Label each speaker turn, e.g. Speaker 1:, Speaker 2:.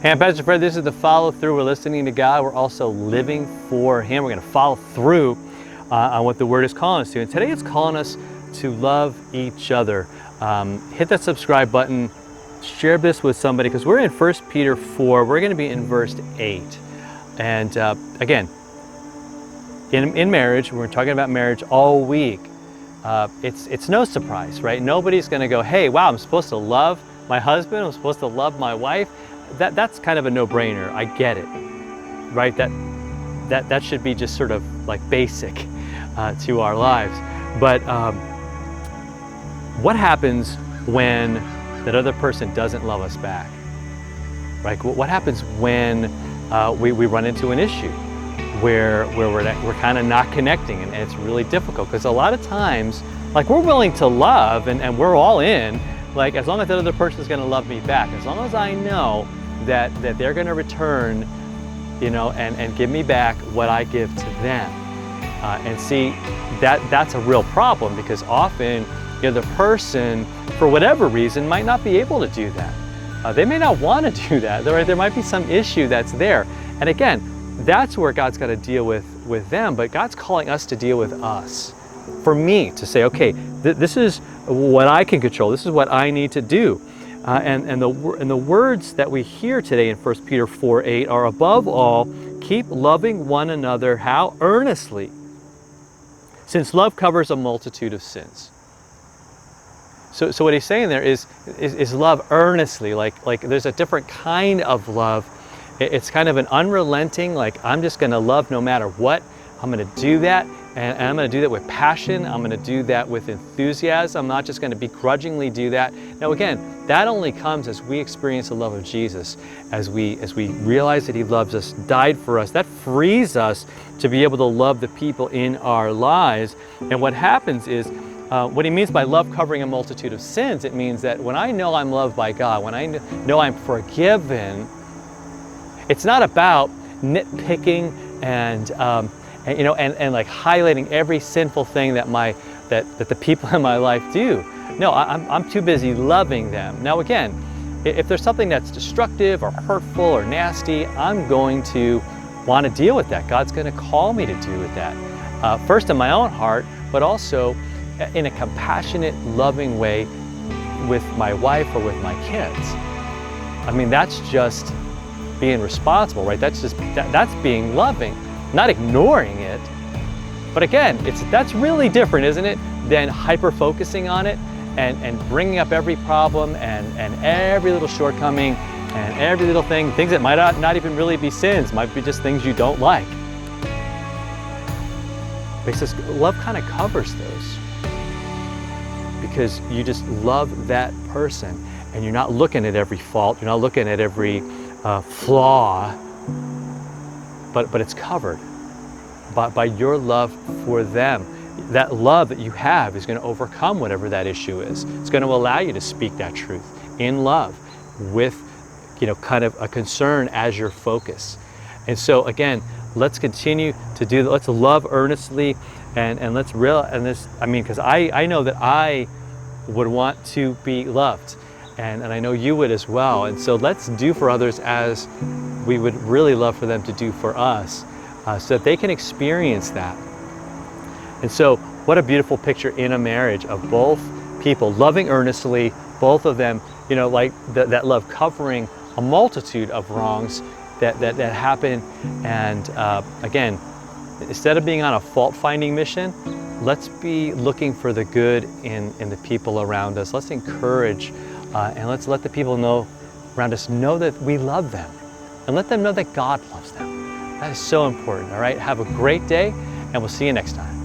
Speaker 1: Hey, I'm Pastor Fred. This is the follow through. We're listening to God. We're also living for Him. We're going to follow through on what the Word is calling us to. And today it's calling us to love each other. Hit that subscribe button. Share this with somebody because we're in 1 Peter 4. We're going to be in verse 8. And again, in marriage, we're talking about marriage all week. It's no surprise, right? Nobody's going to go, hey, wow, I'm supposed to love my husband. I'm supposed to love my wife. That's kind of a no-brainer. I get it, right? That should be just sort of like basic to our lives. But what happens when that other person doesn't love us back, right? What happens when we run into an issue where we're kind of not connecting, and it's really difficult because a lot of times, like, we're willing to love and we're all in, like, as long as that other person is going to love me back, as long as I know that they're going to return, you know, and give me back what I give to them. And see, that's a real problem because often, you know, the person, for whatever reason, might not be able to do that. They may not want to do that. There might be some issue that's there. And again, that's where God's got to deal with them, but God's calling us to deal with us. For me to say, okay, this is what I can control. This is what I need to do. And the words that we hear today in 1 Peter 4:8 are, above all, keep loving one another, how? Earnestly, since love covers a multitude of sins. So what he's saying there is love earnestly, like there's a different kind of love. It's kind of an unrelenting, like, I'm just going to love no matter what. I'm going to do that, and I'm going to do that with passion. I'm going to do that with enthusiasm. I'm not just going to begrudgingly do that. Now again, that only comes as we experience the love of Jesus, as we realize that He loves us, died for us. That frees us to be able to love the people in our lives. And what happens is, what he means by love covering a multitude of sins, it means that when I know I'm loved by God, when I know I'm forgiven, it's not about nitpicking and you know, and like highlighting every sinful thing that the people in my life do. No, I'm too busy loving them. Now again, if there's something that's destructive or hurtful or nasty, I'm going to want to deal with that. God's going to call me to deal with that. First in my own heart, but also in a compassionate, loving way with my wife or with my kids. I mean, that's just being responsible, right? That's being loving, not ignoring it. But again, that's really different, isn't it, than hyper-focusing on it and bringing up every problem and every little shortcoming and every little thing, things that might not even really be sins, might be just things you don't like. But he says love kind of covers those because you just love that person and you're not looking at every fault, you're not looking at every flaw, but it's covered by your love for them. That love that you have is going to overcome whatever that issue is. It's going to allow you to speak that truth in love with, you know, kind of a concern as your focus. And so again, let's continue to do that. Let's love earnestly and let's realize, and this, I mean, because I know that I would want to be loved. And I know you would as well. And so let's do for others as we would really love for them to do for us, so that they can experience that. And so what a beautiful picture in a marriage of both people loving earnestly, both of them, you know, like that love covering a multitude of wrongs that happen. And again, instead of being on a fault-finding mission, let's be looking for the good in the people around us. Let's encourage and let's let the people around us know that we love them, and let them know that God loves them. That is so important. All right, have a great day, and we'll see you next time.